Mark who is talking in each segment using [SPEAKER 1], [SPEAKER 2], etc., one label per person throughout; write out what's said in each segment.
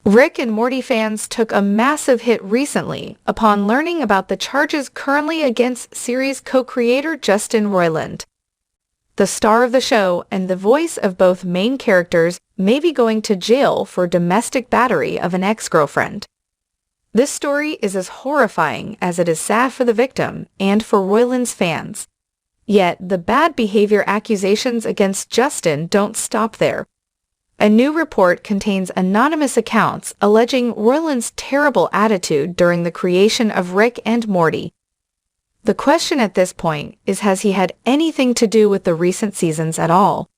[SPEAKER 1] Rick and Morty fans took a massive hit recently upon learning about the charges currently against series co-creator Justin Roiland. The star of the show and the voice of both main characters may be going to jail for domestic battery of an ex-girlfriend. This story is as horrifying as it is sad for the victim and for Roiland's fans. Yet, the bad behavior accusations against Justin don't stop there. A new report contains anonymous accounts alleging Roiland's terrible attitude during the creation of Rick and Morty. The question at this point is, has he had anything to do with the recent seasons at all?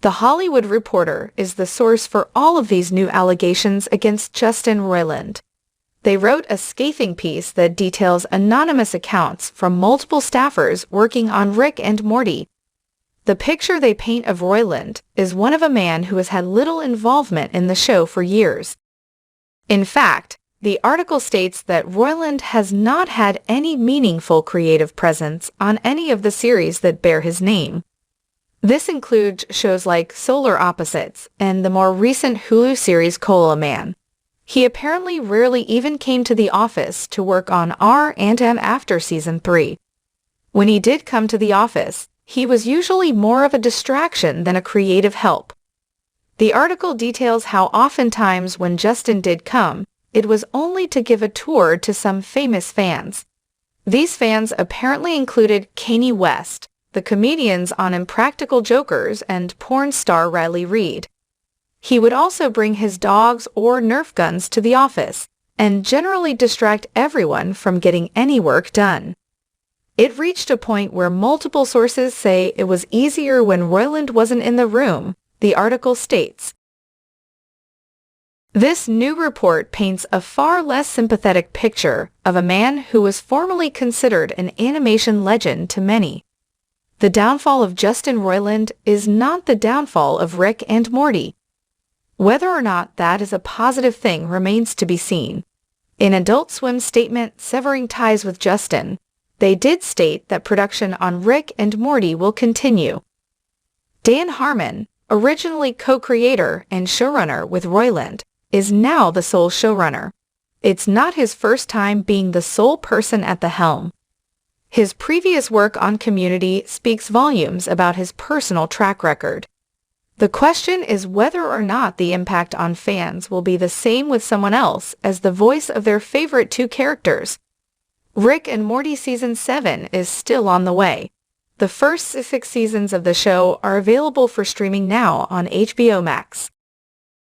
[SPEAKER 1] The Hollywood Reporter is the source for all of these new allegations against Justin Roiland. They wrote a scathing piece that details anonymous accounts from multiple staffers working on Rick and Morty. The picture they paint of Roiland is one of a man who has had little involvement in the show for years. In fact, the article states that Roiland has not had any meaningful creative presence on any of the series that bear his name. This includes shows like Solar Opposites and the more recent Hulu series Cola Man. He apparently rarely even came to the office to work on R&M after Season 3. When he did come to the office, he was usually more of a distraction than a creative help. The article details how oftentimes when Justin did come, it was only to give a tour to some famous fans. These fans apparently included Kanye West, the comedians on Impractical Jokers, and porn star Riley Reid. He would also bring his dogs or Nerf guns to the office, and generally distract everyone from getting any work done. It reached a point where multiple sources say it was easier when Roiland wasn't in the room, the article states. This new report paints a far less sympathetic picture of a man who was formerly considered an animation legend to many. The downfall of Justin Roiland is not the downfall of Rick and Morty. Whether or not that is a positive thing remains to be seen. In Adult Swim's statement severing ties with Justin, they did state that production on Rick and Morty will continue. Dan Harmon, originally co-creator and showrunner with Roiland, is now the sole showrunner. It's not his first time being the sole person at the helm. His previous work on Community speaks volumes about his personal track record. The question is whether or not the impact on fans will be the same with someone else as the voice of their favorite two characters. Rick and Morty Season 7 is still on the way. The first 6 seasons of the show are available for streaming now on HBO Max.